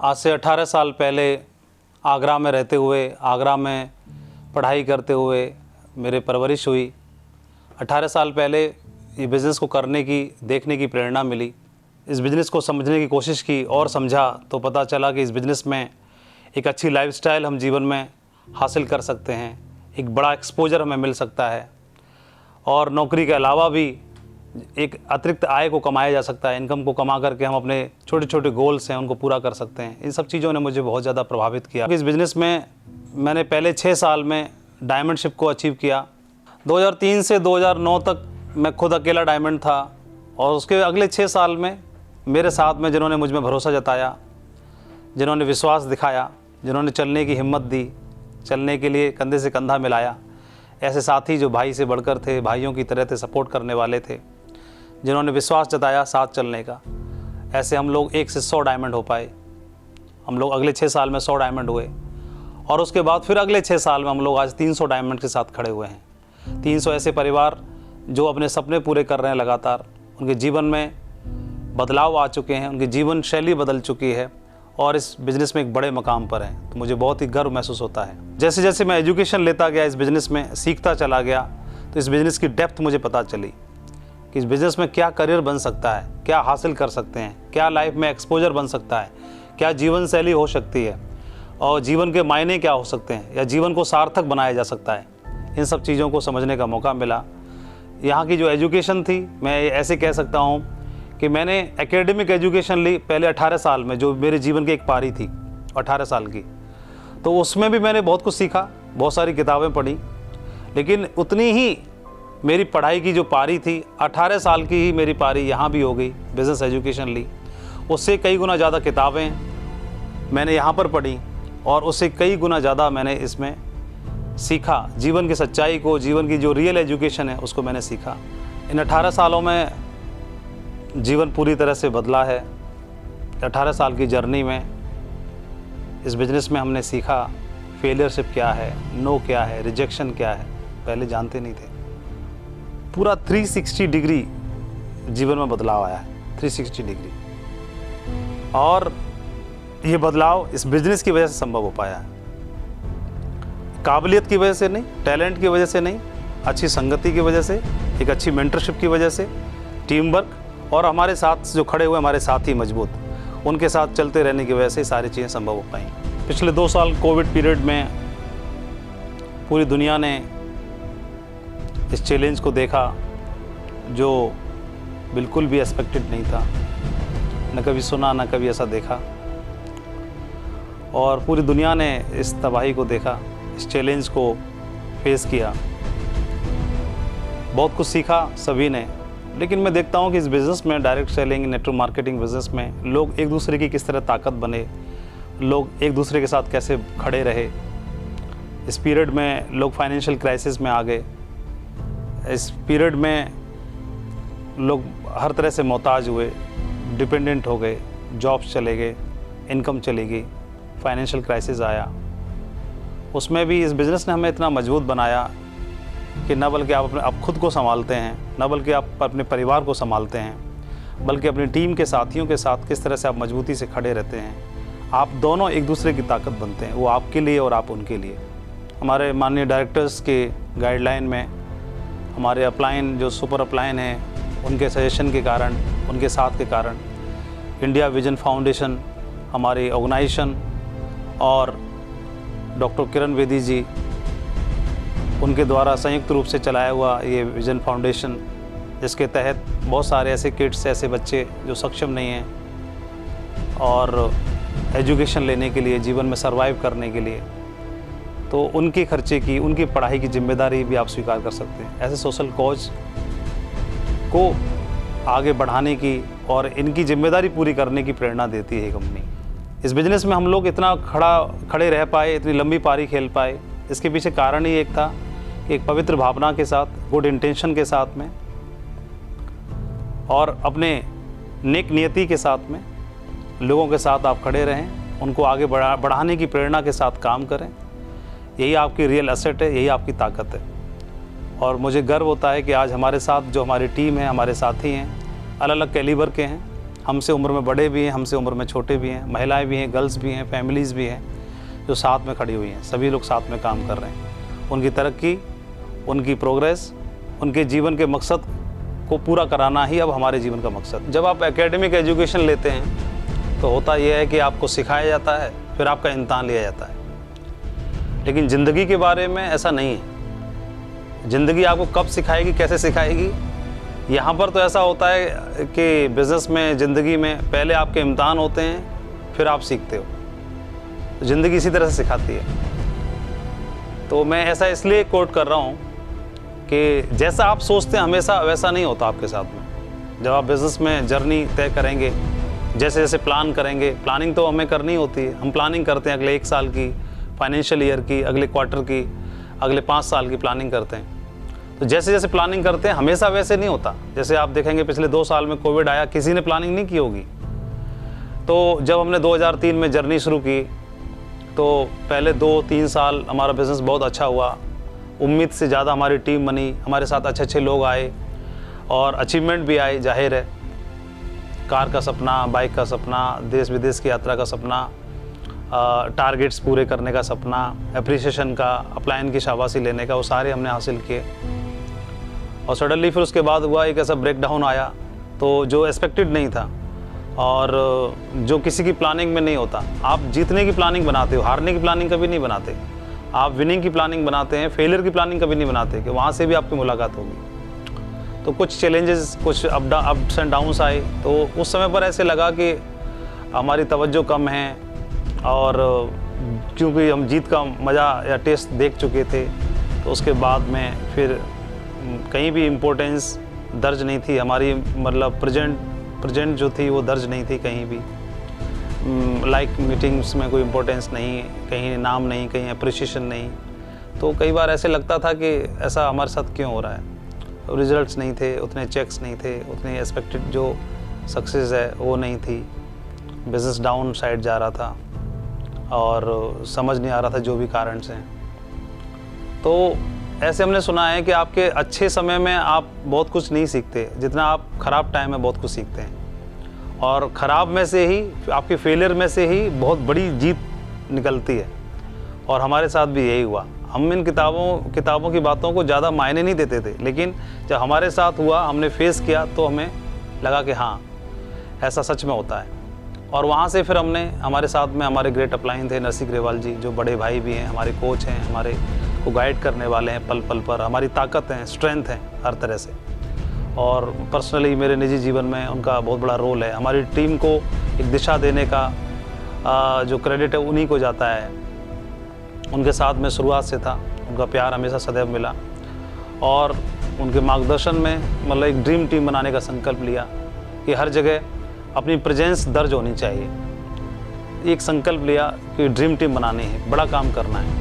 आज से 18 साल पहले आगरा में रहते हुए, आगरा में पढ़ाई करते हुए मेरे परवरिश हुई। 18 साल पहले ये बिज़नेस को करने की, देखने की प्रेरणा मिली। इस बिज़नेस को समझने की कोशिश की और समझा तो पता चला कि इस बिज़नेस में एक अच्छी लाइफस्टाइल हम जीवन में हासिल कर सकते हैं, एक बड़ा एक्सपोजर हमें मिल सकता है और नौकरी के अलावा भी एक अतिरिक्त आय को कमाया जा सकता है। इनकम को कमा करके हम अपने छोटे छोटे गोल्स हैं उनको पूरा कर सकते हैं। इन सब चीज़ों ने मुझे बहुत ज़्यादा प्रभावित किया। इस बिज़नेस में मैंने पहले 6 साल में डायमंडशिप को अचीव किया। 2003 से 2009 तक मैं खुद अकेला डायमंड था और उसके अगले 6 साल में मेरे साथ में जिन्होंने मुझ में भरोसा जताया, जिन्होंने विश्वास दिखाया, जिन्होंने चलने की हिम्मत दी, चलने के लिए कंधे से कंधा मिलाया, ऐसे साथी जो भाई से बढ़कर थे, भाइयों की तरह थे, सपोर्ट करने वाले थे, जिन्होंने विश्वास जताया साथ चलने का, ऐसे हम लोग 1 से 100 डायमंड हो पाए। हम लोग अगले 6 साल में 100 डायमंड हुए और उसके बाद फिर अगले 6 साल में हम लोग आज 300 डायमंड के साथ खड़े हुए हैं। 300 ऐसे परिवार जो अपने सपने पूरे कर रहे हैं लगातार, उनके जीवन में बदलाव आ चुके हैं, उनकी जीवन शैली बदल चुकी है और इस बिज़नेस में एक बड़े मकाम पर हैं। तो मुझे बहुत ही गर्व महसूस होता है। जैसे जैसे मैं एजुकेशन लेता गया, इस बिज़नेस में सीखता चला गया, तो इस बिज़नेस की डेप्थ मुझे पता चली कि इस बिज़नेस में क्या करियर बन सकता है, क्या हासिल कर सकते हैं, क्या लाइफ में एक्सपोजर बन सकता है, क्या जीवन शैली हो सकती है और जीवन के मायने क्या हो सकते हैं या जीवन को सार्थक बनाया जा सकता है। इन सब चीज़ों को समझने का मौका मिला। यहाँ की जो एजुकेशन थी, मैं ऐसे कह सकता हूँ कि मैंने एकेडमिक एजुकेशन ली पहले 18 साल में, जो मेरे जीवन की एक पारी थी 18 साल की। तो उसमें भी मैंने बहुत कुछ सीखा, बहुत सारी किताबें पढ़ी, लेकिन उतनी ही मेरी पढ़ाई की जो पारी थी, 18 साल की ही मेरी पारी यहाँ भी हो गई। बिज़नेस एजुकेशन ली, उससे कई गुना ज़्यादा किताबें मैंने यहाँ पर पढ़ी और उससे कई गुना ज़्यादा मैंने इसमें सीखा। जीवन की सच्चाई को, जीवन की जो रियल एजुकेशन है उसको मैंने सीखा। इन 18 सालों में जीवन पूरी तरह से बदला है। 18 साल की जर्नी में इस बिज़नेस में हमने सीखा फेलियरशिप क्या है, नो क्या है, रिजेक्शन क्या है, पहले जानते नहीं थे। पूरा 360 डिग्री जीवन में बदलाव आया है, 360 डिग्री। और ये बदलाव इस बिज़नेस की वजह से संभव हो पाया है। काबिलियत की वजह से नहीं, टैलेंट की वजह से नहीं, अच्छी संगति की वजह से, एक अच्छी मेंटरशिप की वजह से, टीम वर्क और हमारे साथ जो खड़े हुए हमारे साथी मजबूत, उनके साथ चलते रहने की वजह से सारी चीज़ें संभव हो पाई। पिछले 2 साल कोविड पीरियड में पूरी दुनिया ने इस चैलेंज को देखा जो बिल्कुल भी एक्सपेक्टेड नहीं था, न कभी सुना, न कभी ऐसा देखा। और पूरी दुनिया ने इस तबाही को देखा, इस चैलेंज को फेस किया, बहुत कुछ सीखा सभी ने। लेकिन मैं देखता हूँ कि इस बिज़नेस में, direct selling, network marketing business में, लोग एक दूसरे की किस तरह ताकत बने, लोग एक दूसरे के साथ कैसे खड़े रहे। इस पीरियड में लोग फाइनेंशियल क्राइसिस में आ गए। इस पीरियड में लोग हर तरह से मोहताज हुए, डिपेंडेंट हो गए, जॉब्स चले गए, इनकम चली गई, फाइनेंशियल क्राइसिस आया। उसमें भी इस बिज़नेस ने हमें इतना मजबूत बनाया कि न बल्कि आप खुद को संभालते हैं, न बल्कि आप अपने परिवार को संभालते हैं, बल्कि अपनी टीम के साथियों के साथ किस तरह से आप मजबूती से खड़े रहते हैं। आप दोनों एक दूसरे की ताकत बनते हैं, वो आपके लिए और आप उनके लिए। हमारे माननीय डायरेक्टर्स के गाइडलाइन में, हमारे अपलाइन जो सुपर अपलाइन हैं, उनके सजेशन के कारण, उनके साथ के कारण, इंडिया विजन फाउंडेशन हमारी ऑर्गेनाइजेशन और डॉक्टर किरण बेदी जी, उनके द्वारा संयुक्त रूप से चलाया हुआ ये विजन फाउंडेशन, जिसके तहत बहुत सारे ऐसे किड्स, ऐसे बच्चे जो सक्षम नहीं हैं और एजुकेशन लेने के लिए, जीवन में सर्वाइव करने के लिए, तो उनके खर्चे की, उनकी पढ़ाई की जिम्मेदारी भी आप स्वीकार कर सकते हैं। ऐसे सोशल कॉज को आगे बढ़ाने की और इनकी जिम्मेदारी पूरी करने की प्रेरणा देती है ये कंपनी। इस बिज़नेस में हम लोग इतना खड़े रह पाए, इतनी लंबी पारी खेल पाए, इसके पीछे कारण ही एक था कि एक पवित्र भावना के साथ, गुड इंटेंशन के साथ में और अपने नेक नियति के साथ में लोगों के साथ आप खड़े रहें, उनको आगे बढ़ाने की प्रेरणा के साथ काम करें। यही आपकी रियल एसेट है, यही आपकी ताकत है। और मुझे गर्व होता है कि आज हमारे साथ जो हमारी टीम है, हमारे साथी हैं, अलग अलग कैलिबर के हैं, हमसे उम्र में बड़े भी हैं, हमसे उम्र में छोटे भी हैं, महिलाएं भी हैं, गर्ल्स भी हैं, फैमिलीज़ भी हैं जो साथ में खड़ी हुई हैं। सभी लोग साथ में काम कर रहे हैं। उनकी तरक्की, उनकी प्रोग्रेस, उनके जीवन के मकसद को पूरा कराना ही अब हमारे जीवन का मकसद। जब आप एकेडमिक एजुकेशन लेते हैं तो होता यह है कि आपको सिखाया जाता है, फिर आपका इम्तहान लिया जाता है। लेकिन ज़िंदगी के बारे में ऐसा नहीं है। ज़िंदगी आपको कब सिखाएगी, कैसे सिखाएगी, यहाँ पर तो ऐसा होता है कि बिज़नेस में, ज़िंदगी में पहले आपके इम्तहान होते हैं, फिर आप सीखते हो। ज़िंदगी इसी तरह से सिखाती है। तो मैं ऐसा इसलिए कोट कर रहा हूँ कि जैसा आप सोचते हैं हमेशा वैसा नहीं होता आपके साथ में। जब आप बिज़नेस में जर्नी तय करेंगे, जैसे जैसे प्लान करेंगे, प्लानिंग तो हमें करनी होती है। हम प्लानिंग करते हैं अगले 1 साल की, फाइनेंशियल ईयर की, अगले क्वार्टर की, अगले 5 साल की प्लानिंग करते हैं। तो जैसे जैसे प्लानिंग करते हैं हमेशा वैसे नहीं होता। जैसे आप देखेंगे पिछले 2 साल में कोविड आया, किसी ने प्लानिंग नहीं की होगी। तो जब हमने 2003 में जर्नी शुरू की तो पहले 2-3 साल हमारा बिज़नेस बहुत अच्छा हुआ। उम्मीद से ज़्यादा हमारी टीम बनी, हमारे साथ अच्छे अच्छे लोग आए और अचीवमेंट भी आए। जाहिर है, कार का सपना, बाइक का सपना, देश विदेश की यात्रा का सपना, टारगेट्स पूरे करने का सपना, एप्रिसिएशन का, अपलाइन की शाबाशी लेने का, वो सारे हमने हासिल किए। और सडनली फिर उसके बाद हुआ एक ऐसा ब्रेकडाउन आया तो जो एक्सपेक्टेड नहीं था और जो किसी की प्लानिंग में नहीं होता। आप जीतने की प्लानिंग बनाते हो, हारने की प्लानिंग कभी नहीं बनाते। आप विनिंग की प्लानिंग बनाते हैं, फेलियर की प्लानिंग कभी नहीं बनाते कि वहाँ से भी आपकी मुलाकात होगी। तो कुछ चैलेंजेस, कुछ अप्स एंड डाउन्स आए। तो उस समय पर ऐसे लगा कि हमारी तवज्जो कम है और क्योंकि हम जीत का मज़ा या टेस्ट देख चुके थे, तो उसके बाद में फिर कहीं भी इम्पोर्टेंस दर्ज नहीं थी हमारी, मतलब प्रेजेंट जो थी वो दर्ज नहीं थी कहीं भी। लाइक मीटिंग्स में कोई इम्पोर्टेंस नहीं, कहीं नाम नहीं, कहीं अप्रिशिएशन नहीं। तो कई बार ऐसे लगता था कि ऐसा हमारे साथ क्यों हो रहा है। रिजल्ट्स नहीं थे, उतने चेक्स नहीं थे, उतनी एक्सपेक्टेड जो सक्सेस है वो नहीं थी। बिज़नेस डाउन साइड जा रहा था और समझ नहीं आ रहा था जो भी कारण से। तो ऐसे हमने सुना है कि आपके अच्छे समय में आप बहुत कुछ नहीं सीखते जितना आप ख़राब टाइम में बहुत कुछ सीखते हैं, और ख़राब में से ही, आपके फेलियर में से ही बहुत बड़ी जीत निकलती है। और हमारे साथ भी यही हुआ। हम इन किताबों की बातों को ज़्यादा मायने नहीं देते थे, लेकिन जब हमारे साथ हुआ, हमने फेस किया, तो हमें लगा कि हाँ, ऐसा सच में होता है। और वहाँ से फिर हमने, हमारे साथ में हमारे ग्रेट अपलाइन थे नरसिंह ग्रेवाल जी, जो बड़े भाई भी हैं, हमारे कोच हैं, हमारे को गाइड करने वाले हैं पल पल पर, हमारी ताकत है, स्ट्रेंथ है हर तरह से। और पर्सनली मेरे निजी जीवन में उनका बहुत बड़ा रोल है। हमारी टीम को एक दिशा देने का जो क्रेडिट है उन्हीं को जाता है। उनके साथ में शुरुआत से था, उनका प्यार हमेशा सदैव मिला और उनके मार्गदर्शन में मतलब एक ड्रीम टीम बनाने का संकल्प लिया कि हर जगह अपनी प्रेजेंस दर्ज होनी चाहिए। एक संकल्प लिया कि ड्रीम टीम बनानी है, बड़ा काम करना है।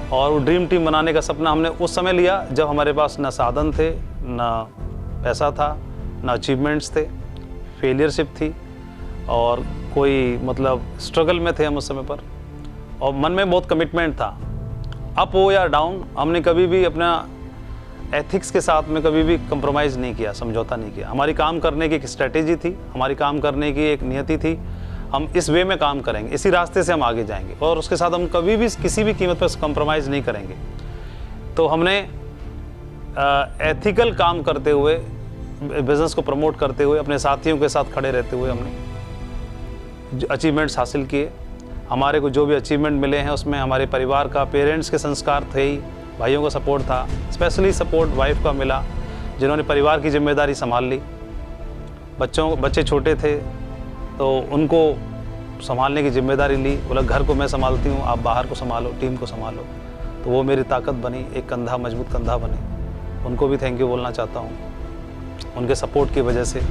और वो ड्रीम टीम बनाने का सपना हमने उस समय लिया जब हमारे पास न साधन थे, न पैसा था, न अचीवमेंट्स थे, फेलियरशिप थी और कोई मतलब स्ट्रगल में थे हम उस समय पर। और मन में बहुत कमिटमेंट था, अप हो या डाउन, हमने कभी भी अपना एथिक्स के साथ में कभी भी कंप्रोमाइज़ नहीं किया, समझौता नहीं किया। हमारी काम करने की एक स्ट्रेटेजी थी, हमारी काम करने की एक नियति थी। हम इस वे में काम करेंगे, इसी रास्ते से हम आगे जाएंगे और उसके साथ हम कभी भी किसी भी कीमत पर कंप्रोमाइज़ नहीं करेंगे। तो हमने एथिकल काम करते हुए, बिज़नेस को प्रमोट करते हुए, अपने साथियों के साथ खड़े रहते हुए हमने अचीवमेंट्स हासिल किए। हमारे को जो भी अचीवमेंट मिले हैं उसमें हमारे परिवार का, पेरेंट्स के संस्कार थे ही, भाइयों का सपोर्ट था, स्पेशली सपोर्ट वाइफ का मिला जिन्होंने परिवार की जिम्मेदारी संभाल ली। बच्चे छोटे थे तो उनको संभालने की जिम्मेदारी ली, बोला घर को मैं संभालती हूँ, आप बाहर को संभालो, टीम को संभालो। तो वो मेरी ताकत बनी, एक कंधा, मजबूत कंधा बने। उनको भी थैंक यू बोलना चाहता हूँ, उनके सपोर्ट की वजह से।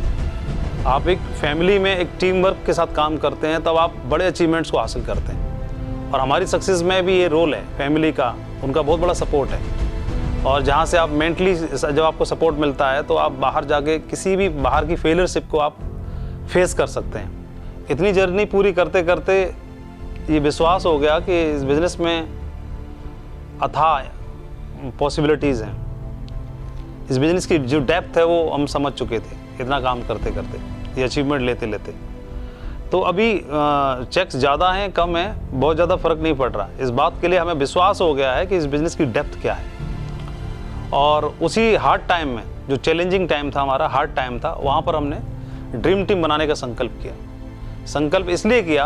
आप एक फैमिली में एक टीम वर्क के साथ काम करते हैं तब आप बड़े अचीवमेंट्स को हासिल करते हैं, और हमारी सक्सेस में भी ये रोल है फैमिली का, उनका बहुत बड़ा सपोर्ट है। और जहाँ से आप मेंटली जब आपको सपोर्ट मिलता है तो आप बाहर जाके किसी भी बाहर की फेलियरशिप को आप फेस कर सकते हैं। इतनी जर्नी पूरी करते करते ये विश्वास हो गया कि इस बिज़नेस में अथाह पॉसिबिलिटीज़ हैं। इस बिज़नेस की जो डेप्थ है वो हम समझ चुके थे इतना काम करते करते। ये अचीवमेंट लेते लेते। तो अभी चेक्स ज़्यादा हैं कम हैं, बहुत ज़्यादा फ़र्क नहीं पड़ रहा। इस बात के लिए हमें विश्वास हो गया है कि इस बिज़नेस की डेप्थ क्या है। और उसी हार्ड टाइम में, जो चैलेंजिंग टाइम था हमारा, हार्ड टाइम था, वहाँ पर हमने ड्रीम टीम बनाने का संकल्प किया। संकल्प इसलिए किया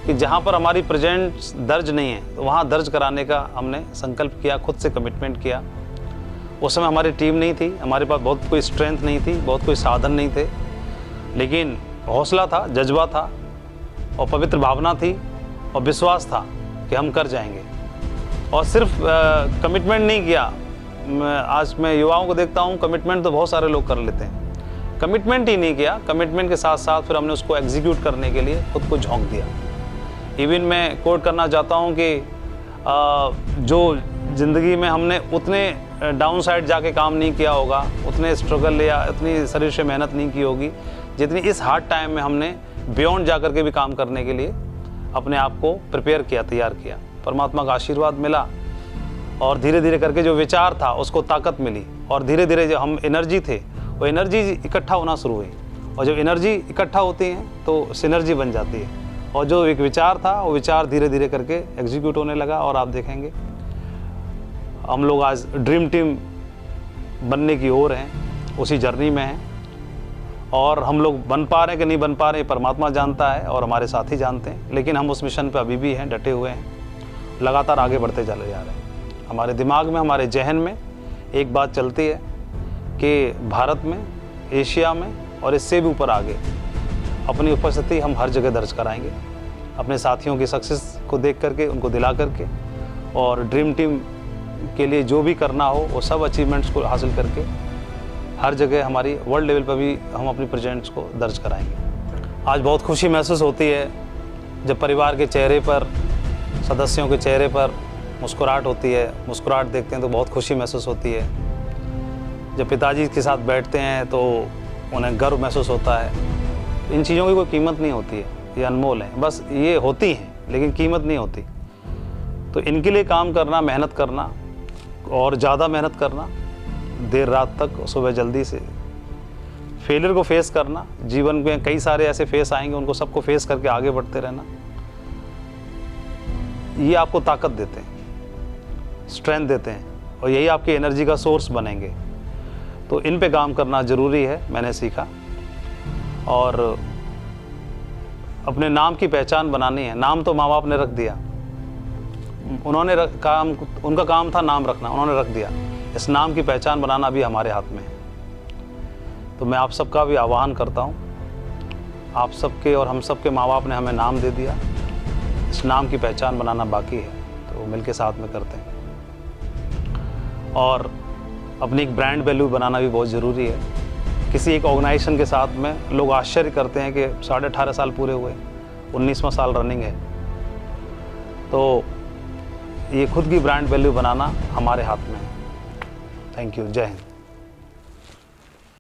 कि जहाँ पर हमारी प्रेजेंस दर्ज नहीं है तो वहाँ दर्ज कराने का हमने संकल्प किया, खुद से कमिटमेंट किया। उस समय हमारी टीम नहीं थी, हमारे पास बहुत कोई स्ट्रेंथ नहीं थी, बहुत कोई साधन नहीं थे, लेकिन हौसला था, जज्बा था और पवित्र भावना थी और विश्वास था कि हम कर जाएंगे। और सिर्फ कमिटमेंट नहीं किया। आज मैं युवाओं को देखता हूँ, कमिटमेंट तो बहुत सारे लोग कर लेते हैं, कमिटमेंट ही नहीं किया। कमिटमेंट के साथ साथ फिर हमने उसको एग्जीक्यूट करने के लिए खुद को झोंक दिया। इवन मैं कोट करना चाहता हूँ कि जो ज़िंदगी में हमने उतने डाउन साइड जाके काम नहीं किया होगा, उतने स्ट्रगल या इतनी शरीर से मेहनत नहीं की होगी जितनी इस हार्ड टाइम में हमने बियॉन्ड जा कर के भी काम करने के लिए अपने आप को प्रिपेयर किया, तैयार किया। परमात्मा का आशीर्वाद मिला और धीरे धीरे करके जो विचार था उसको ताकत मिली और धीरे धीरे जो हम एनर्जी थे वो एनर्जी इकट्ठा होना शुरू हुई। और जब एनर्जी इकट्ठा होती है तो सिनर्जी बन जाती है और जो एक विचार था वो विचार धीरे धीरे करके एग्जीक्यूट होने लगा। और आप देखेंगे हम लोग आज ड्रीम टीम बनने की ओर हैं, उसी जर्नी में हैं। और हम लोग बन पा रहे हैं कि नहीं बन पा रहे हैं परमात्मा जानता है और हमारे साथी जानते हैं, लेकिन हम उस मिशन पे अभी भी हैं, डटे हुए हैं, लगातार आगे बढ़ते चले जा रहे हैं। हमारे दिमाग में, हमारे जहन में एक बात चलती है कि भारत में, एशिया में और इससे भी ऊपर आगे अपनी उपस्थिति हम हर जगह दर्ज कराएंगे, अपने साथियों की सक्सेस को देख करके, उनको दिला करके, और ड्रीम टीम के लिए जो भी करना हो वो सब अचीवमेंट्स को हासिल करके हर जगह हमारी वर्ल्ड लेवल पर भी हम अपनी प्रेजेंट्स को दर्ज कराएंगे। आज बहुत खुशी महसूस होती है जब परिवार के चेहरे पर, सदस्यों के चेहरे पर मुस्कुराहट होती है, मुस्कुराहट देखते हैं तो बहुत खुशी महसूस होती है। जब पिताजी के साथ बैठते हैं तो उन्हें गर्व महसूस होता है। इन चीज़ों की कोई कीमत नहीं होती है, ये अनमोल है, बस ये होती हैं लेकिन कीमत नहीं होती। तो इनके लिए काम करना, मेहनत करना और ज़्यादा मेहनत करना, देर रात तक, सुबह जल्दी से, फेलियर को फेस करना। जीवन में कई सारे ऐसे फेस आएंगे, उनको सबको फेस करके आगे बढ़ते रहना, ये आपको ताकत देते हैं, स्ट्रेंथ देते हैं और यही आपकी एनर्जी का सोर्स बनेंगे। तो इन पे काम करना ज़रूरी है, मैंने सीखा। और अपने नाम की पहचान बनानी है। नाम तो माँ बाप ने रख दिया, उनका काम था नाम रखना, उन्होंने रख दिया। इस नाम की पहचान बनाना भी हमारे हाथ में है। तो मैं आप सबका भी आह्वान करता हूँ, आप सबके और हम सबके माँ बाप ने हमें नाम दे दिया, इस नाम की पहचान बनाना बाकी है, तो मिलके साथ में करते हैं। और अपनी एक ब्रांड वैल्यू बनाना भी बहुत ज़रूरी है। किसी एक ऑर्गेनाइजेशन के साथ में लोग आश्चर्य करते हैं कि 18.5 साल पूरे हुए, 19वां साल रनिंग है, तो ये खुद की ब्रांड वैल्यू बनाना हमारे हाथ में है। थैंक यू, जय हिंद।